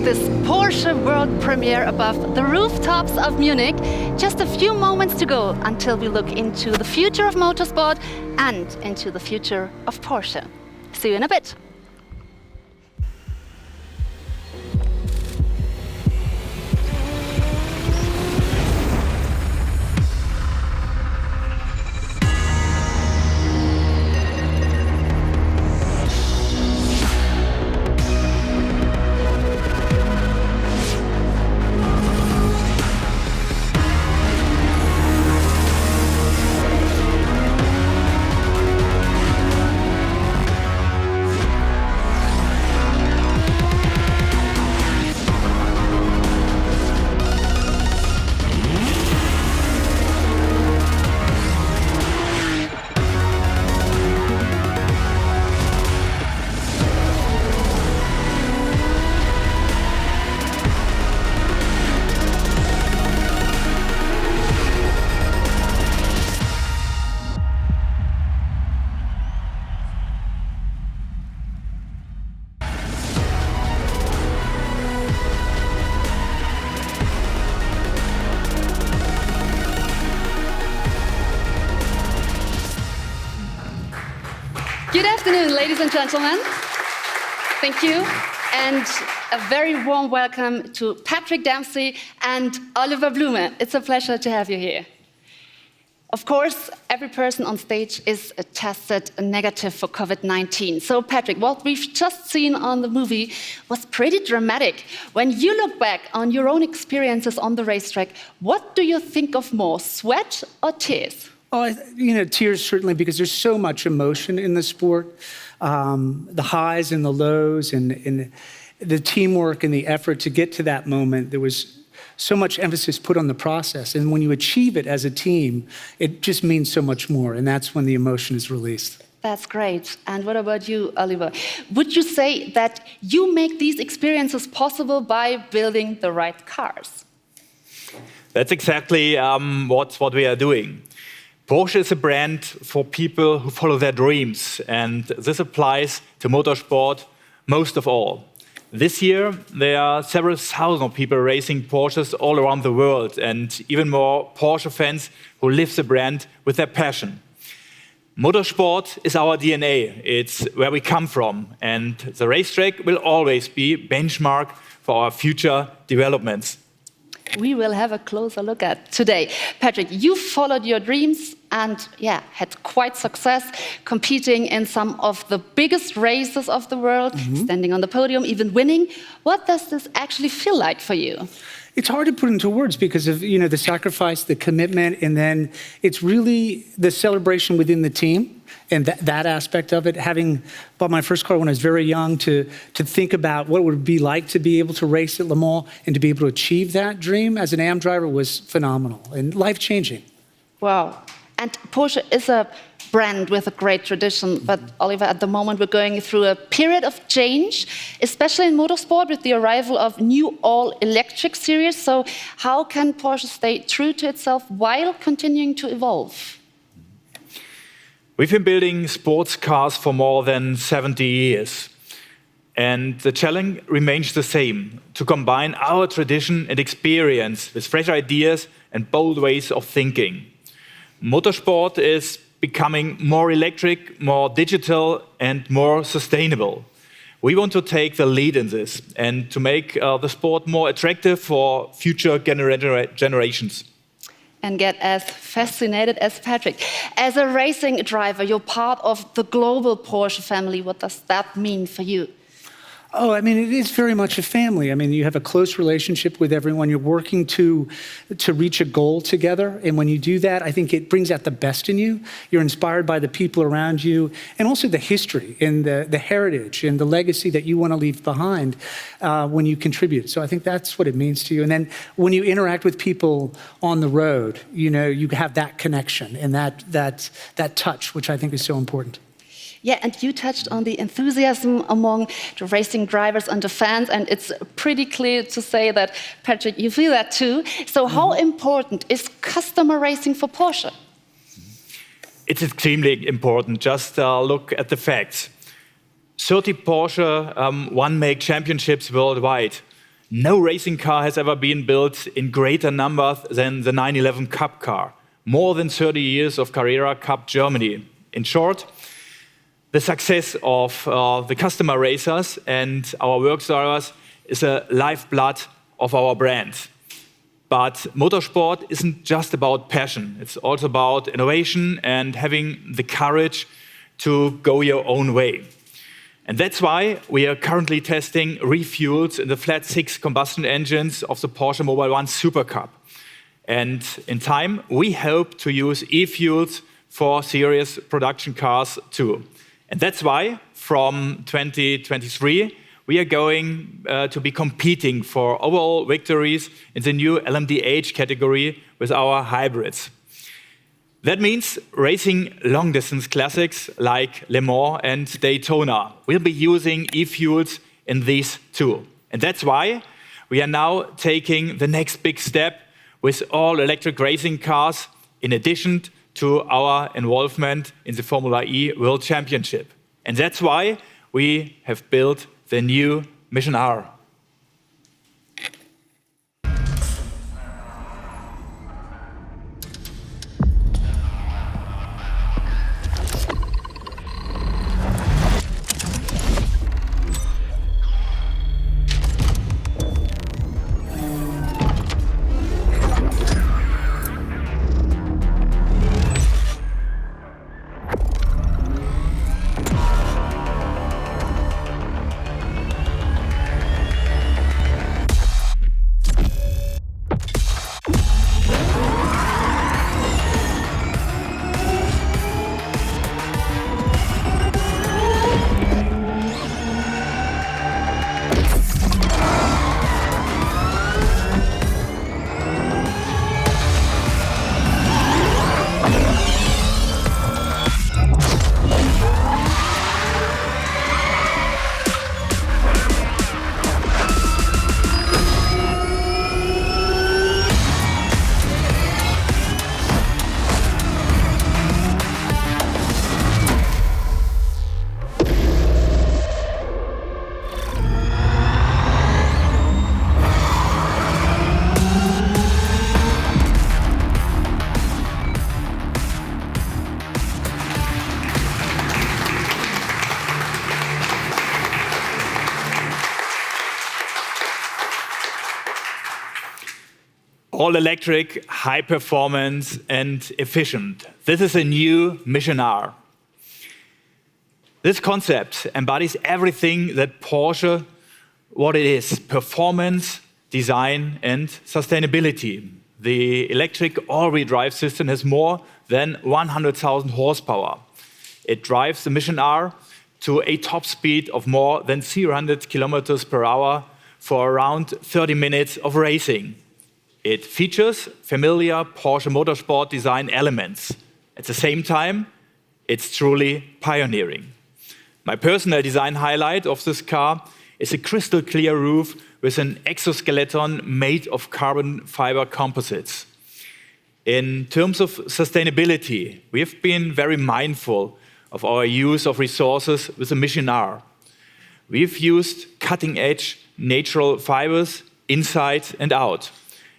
this Porsche world premiere above the rooftops of Munich. Just a few moments to go until we look into the future of motorsport and into the future of Porsche. See you in a bit. Good afternoon, ladies and gentlemen. Thank you. And a very warm welcome to Patrick Dempsey and Oliver Blume. It's a pleasure to have you here. Of course, every person on stage is tested negative for COVID-19. So, Patrick, what we've just seen on the movie was pretty dramatic. When you look back on your own experiences on the racetrack, what do you think of more, sweat or tears? Oh, tears certainly, because there's so much emotion in the sport, the highs and the lows, and the teamwork and the effort to get to that moment. There was so much emphasis put on the process, and when you achieve it as a team, it just means so much more, and that's when the emotion is released. That's great. And what about you, Oliver? Would you say that you make these experiences possible by building the right cars? That's exactly what we are doing. Porsche is a brand for people who follow their dreams, and this applies to motorsport most of all. This year, there are several thousand people racing Porsches all around the world, and even more Porsche fans who live the brand with their passion. Motorsport is our DNA, it's where we come from, and the racetrack will always be benchmark for our future developments. We will have a closer look at today. Patrick, you followed your dreams and had quite success competing in some of the biggest races of the world, standing on the podium, even winning. What does this actually feel like for you? It's hard to put into words because of the sacrifice, the commitment, and then it's really the celebration within the team and that aspect of it. Having bought my first car when I was very young, to think about what it would be like to be able to race at Le Mans and to be able to achieve that dream as an AM driver was phenomenal and life-changing. Wow. And Porsche is a brand with a great tradition, but Oliver, at the moment we're going through a period of change, especially in motorsport with the arrival of new all-electric series. So how can Porsche stay true to itself while continuing to evolve? We've been building sports cars for more than 70 years. And the challenge remains the same, to combine our tradition and experience with fresh ideas and bold ways of thinking. Motorsport is becoming more electric, more digital, and more sustainable. We want to take the lead in this and to make the sport more attractive for future generations. And get as fascinated as Patrick. As a racing driver, you're part of the global Porsche family. What does that mean for you? Oh, I mean, it is very much a family. I mean, you have a close relationship with everyone. You're working to reach a goal together. And when you do that, I think it brings out the best in you. You're inspired by the people around you and also the history and the heritage and the legacy that you want to leave behind when you contribute. So I think that's what it means to you. And then when you interact with people on the road, you have that connection and that touch, which I think is so important. Yeah, and you touched on the enthusiasm among the racing drivers and the fans, and it's pretty clear to say that, Patrick, you feel that too. So how important is customer racing for Porsche? It's extremely important. Just look at the facts. 30 Porsche one-make championships worldwide. No racing car has ever been built in greater numbers than the 911 Cup car. More than 30 years of Carrera Cup Germany. In short, the success of the customer racers and our works drivers is a lifeblood of our brand. But motorsport isn't just about passion. It's also about innovation and having the courage to go your own way. And that's why we are currently testing refuels in the flat six combustion engines of the Porsche Mobile One Super Cup. And in time, we hope to use e-fuels for serious production cars too. And that's why from 2023, we are going to be competing for overall victories in the new LMDH category with our hybrids. That means racing long-distance classics like Le Mans and Daytona. We'll be using e-fuels in these too. And that's why we are now taking the next big step with all-electric racing cars, in addition to our involvement in the Formula E World Championship. And that's why we have built the new Mission R. All electric, high performance and efficient. This is a new Mission R. This concept embodies everything that Porsche, what it is, performance, design and sustainability. The electric all-wheel drive system has more than 100,000 horsepower. It drives the Mission R to a top speed of more than 300 kilometers per hour for around 30 minutes of racing. It features familiar Porsche Motorsport design elements. At the same time, it's truly pioneering. My personal design highlight of this car is a crystal clear roof with an exoskeleton made of carbon fiber composites. In terms of sustainability, we have been very mindful of our use of resources with the Mission R. We've used cutting-edge natural fibers inside and out.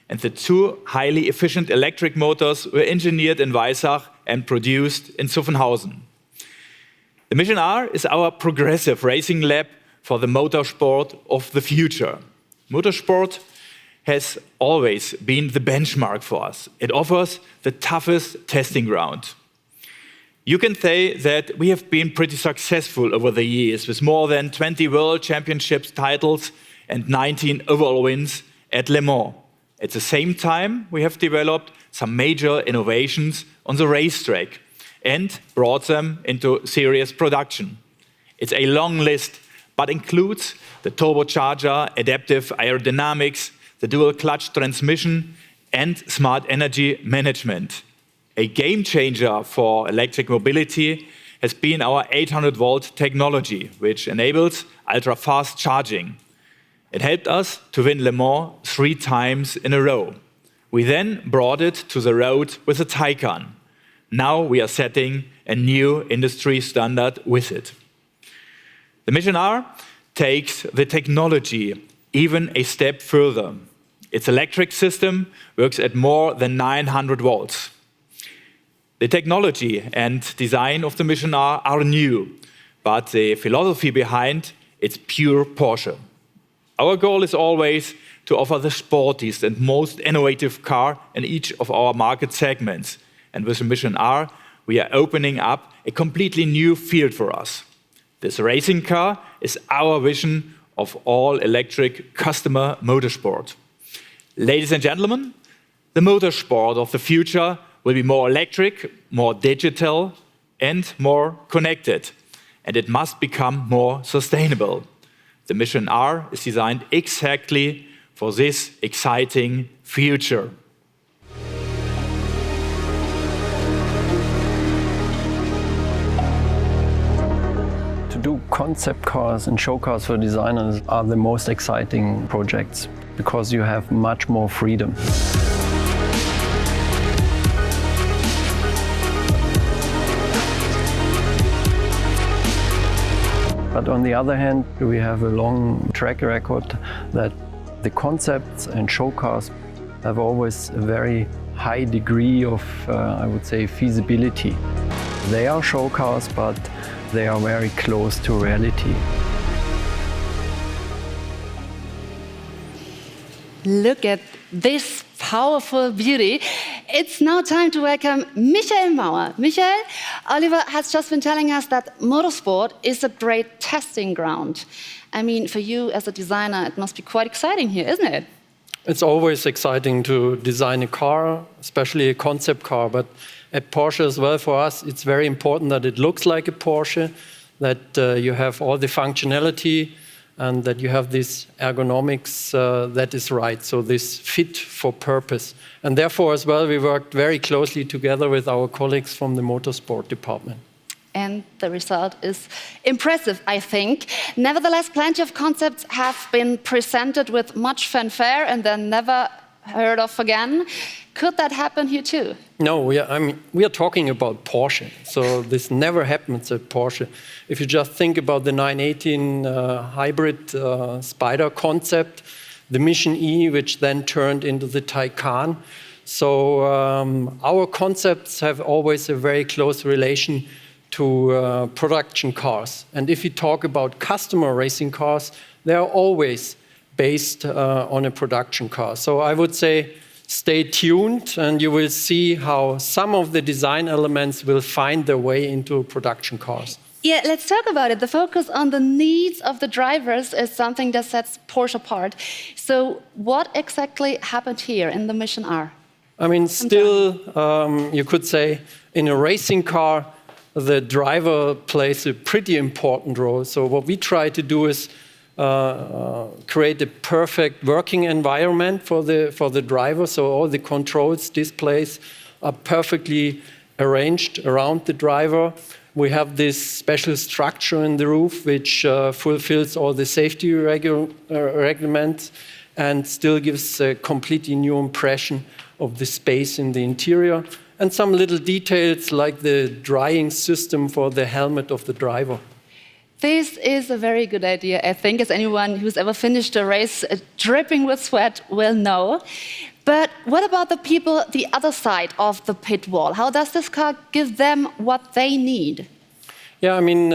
And the two highly efficient electric motors were engineered in Weissach and produced in Zuffenhausen. The Mission R is our progressive racing lab for the motorsport of the future. Motorsport has always been the benchmark for us. It offers the toughest testing ground. You can say that we have been pretty successful over the years with more than 20 World Championships titles and 19 overall wins at Le Mans. At the same time, we have developed some major innovations on the racetrack and brought them into serious production. It's a long list, but includes the turbocharger, adaptive aerodynamics, the dual clutch transmission, and smart energy management. A game changer for electric mobility has been our 800-volt technology, which enables ultra-fast charging. It helped us to win Le Mans 3 times in a row. We then brought it to the road with a Taycan. Now we are setting a new industry standard with it. The Mission R takes the technology even a step further. Its electric system works at more than 900 volts. The technology and design of the Mission R are new, but the philosophy behind it's pure Porsche. Our goal is always to offer the sportiest and most innovative car in each of our market segments. And with the Mission R, we are opening up a completely new field for us. This racing car is our vision of all-electric customer motorsport. Ladies and gentlemen, the motorsport of the future will be more electric, more digital, and more connected. And it must become more sustainable. The Mission R is designed exactly for this exciting future. To do concept cars and show cars for designers are the most exciting projects because you have much more freedom. But on the other hand, we have a long track record that the concepts and show cars have always a very high degree of, I would say, feasibility. They are show cars, but they are very close to reality. Look at this powerful beauty. It's now time to welcome Michael Mauer. Michael, Oliver has just been telling us that motorsport is a great testing ground. I mean, for you as a designer, it must be quite exciting here, isn't it? It's always exciting to design a car, especially a concept car. But at Porsche as well, for us, it's very important that it looks like a Porsche, that you have all the functionality, and that you have this ergonomics that is right, so this fit for purpose. And therefore, as well, we worked very closely together with our colleagues from the motorsport department. And the result is impressive, I think. Nevertheless, plenty of concepts have been presented with much fanfare and then never heard of again. Could that happen here too? No, we are talking about Porsche, so this never happens at Porsche. If you just think about the 918 hybrid Spider concept, the Mission E, which then turned into the Taycan. So our concepts have always a very close relation to production cars. And if you talk about customer racing cars, they are always based on a production car. So I would say stay tuned and you will see how some of the design elements will find their way into production cars. Yeah, let's talk about it. The focus on the needs of the drivers is something that sets Porsche apart. So what exactly happened here in the Mission R? I mean, still, you could say, in a racing car, the driver plays a pretty important role. So what we try to do is create a perfect working environment for the driver. So all the controls, displays are perfectly arranged around the driver. We have this special structure in the roof which fulfills all the safety regulations and still gives a completely new impression of the space in the interior. And some little details like the drying system for the helmet of the driver. This is a very good idea, I think, as anyone who's ever finished a race dripping with sweat will know. But what about the people the other side of the pit wall? How does this car give them what they need? Yeah, I mean,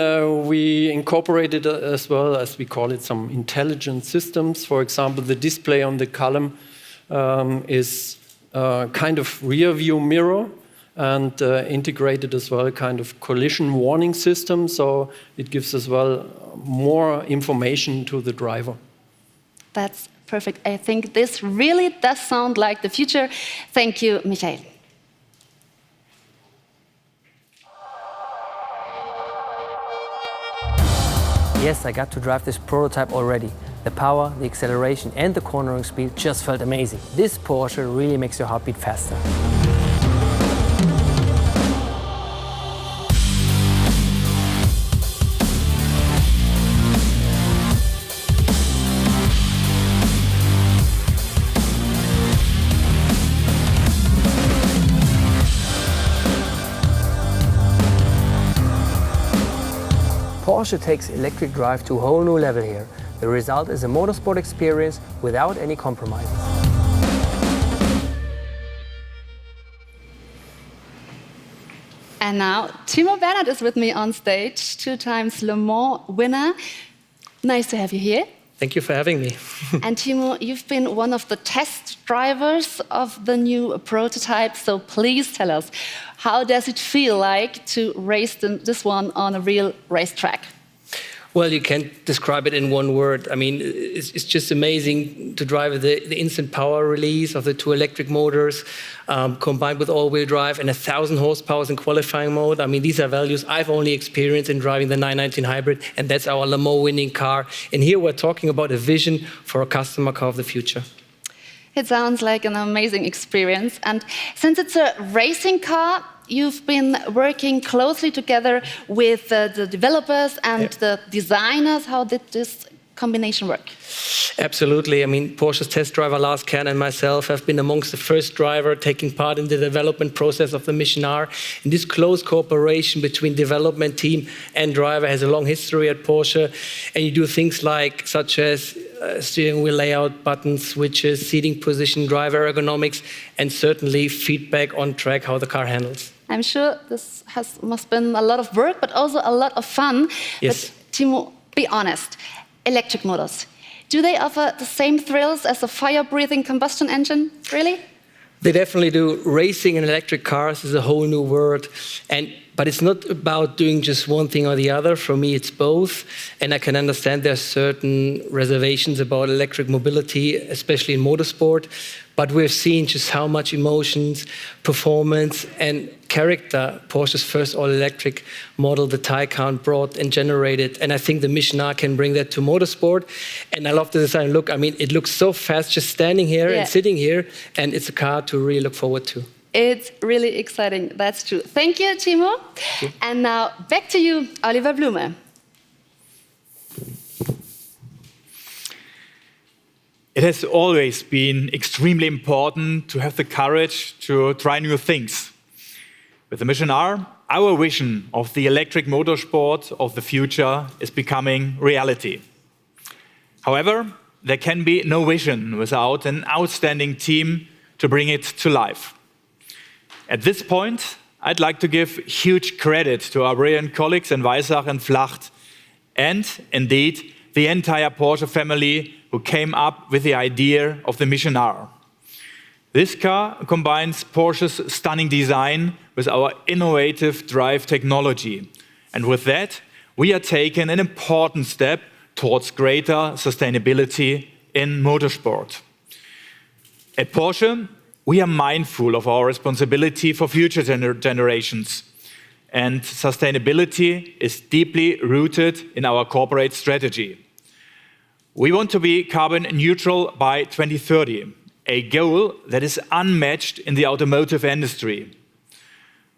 we incorporated as well, as we call it, some intelligent systems. For example, the display on the column is kind of rear view mirror and integrated as well kind of collision warning system. So it gives as well more information to the driver. That's perfect. I think this really does sound like the future. Thank you, Michael. Yes, I got to drive this prototype already. The power, the acceleration and the cornering speed just felt amazing. This Porsche really makes your heart beat faster. Porsche takes electric drive to a whole new level here. The result is a motorsport experience without any compromises. And now, Timo Bernhard is with me on stage, 2 times Le Mans winner. Nice to have you here. Thank you for having me. And Timo, you've been one of the test drivers of the new prototype, so please tell us, how does it feel like to race this one on a real racetrack? Well, you can't describe it in one word. I mean, it's just amazing to drive the instant power release of the 2 electric motors, combined with all-wheel drive and 1,000 horsepower in qualifying mode. I mean, these are values I've only experienced in driving the 919 Hybrid, and that's our Le Mans winning car. And here we're talking about a vision for a customer car of the future. It sounds like an amazing experience. And since it's a racing car, you've been working closely together with the developers and the designers. How did this combination work? Absolutely. I mean, Porsche's test driver Lars Kern and myself have been amongst the first driver taking part in the development process of the Mission R. And this close cooperation between development team and driver has a long history at Porsche. And you do things such as steering wheel layout, buttons, switches, seating position, driver ergonomics, and certainly feedback on track how the car handles. I'm sure this must been a lot of work, but also a lot of fun. Yes. But Timo, be honest. Electric motors, do they offer the same thrills as a fire-breathing combustion engine? Really? They definitely do. Racing in electric cars is a whole new world. But it's not about doing just one thing or the other. For me, it's both. And I can understand there's certain reservations about electric mobility, especially in motorsport. But we've seen just how much emotions, performance, and character Porsche's first all-electric model, the Taycan, brought and generated. And I think the Mission R can bring that to motorsport. And I love the design. Look, I mean, it looks so fast just standing here and sitting here. And it's a car to really look forward to. It's really exciting, that's true. Thank you, Timo. And now back to you, Oliver Blume. It has always been extremely important to have the courage to try new things. With the Mission R, our vision of the electric motorsport of the future is becoming reality. However, there can be no vision without an outstanding team to bring it to life. At this point, I'd like to give huge credit to our brilliant colleagues in Weissach and Vlacht, and indeed the entire Porsche family who came up with the idea of the Mission R. This car combines Porsche's stunning design with our innovative drive technology. And with that, we are taking an important step towards greater sustainability in motorsport. At Porsche, we are mindful of our responsibility for future generations, and sustainability is deeply rooted in our corporate strategy. We want to be carbon neutral by 2030, a goal that is unmatched in the automotive industry.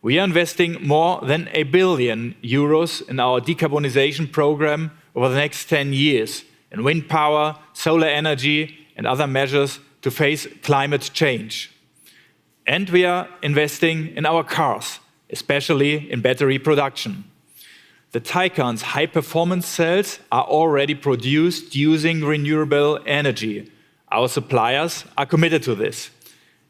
We are investing more than €1 billion in our decarbonization program over the next 10 years in wind power, solar energy, and other measures to face climate change. And we are investing in our cars, especially in battery production. The Taycan's high-performance cells are already produced using renewable energy. Our suppliers are committed to this.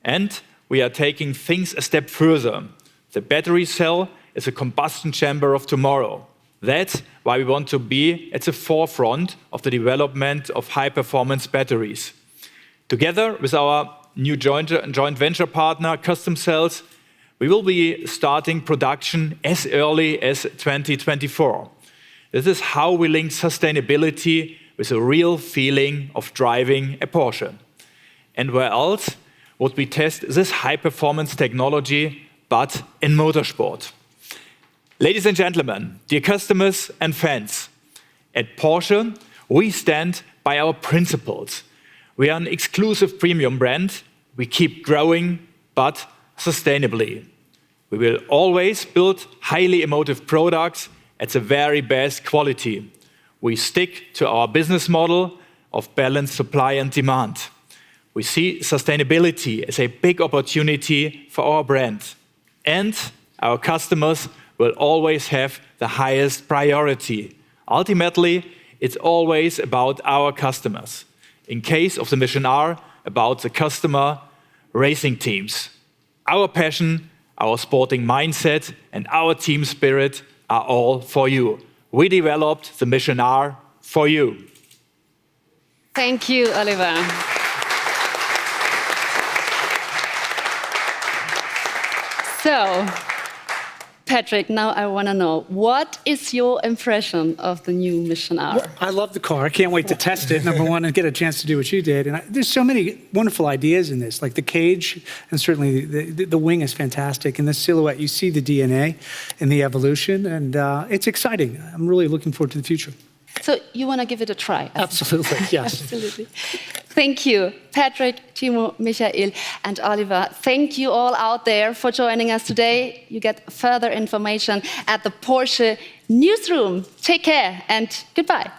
And we are taking things a step further. The battery cell is a combustion chamber of tomorrow. That's why we want to be at the forefront of the development of high-performance batteries. Together with our new joint venture partner, Custom Cells, we will be starting production as early as 2024. This is how we link sustainability with a real feeling of driving a Porsche. And where else would we test this high-performance technology but in motorsport? Ladies and gentlemen, dear customers and fans, at Porsche, we stand by our principles. We are an exclusive premium brand. We keep growing, but sustainably. We will always build highly emotive products at the very best quality. We stick to our business model of balanced supply and demand. We see sustainability as a big opportunity for our brand. And our customers will always have the highest priority. Ultimately, it's always about our customers. In case of the Mission R, about the customer racing teams. Our passion, our sporting mindset, and our team spirit are all for you. We developed the Mission R for you. Thank you, Oliver. So, Patrick, now I want to know, what is your impression of the new Mission R? I love the car. I can't wait to test it, number one, and get a chance to do what you did. And there's so many wonderful ideas in this, like the cage, and certainly the wing is fantastic. In the silhouette, you see the DNA and the evolution, and it's exciting. I'm really looking forward to the future. So you want to give it a try? Absolutely, yes. Absolutely. Thank you, Patrick, Timo, Michael, and Oliver. Thank you all out there for joining us today. You get further information at the Porsche newsroom. Take care and goodbye.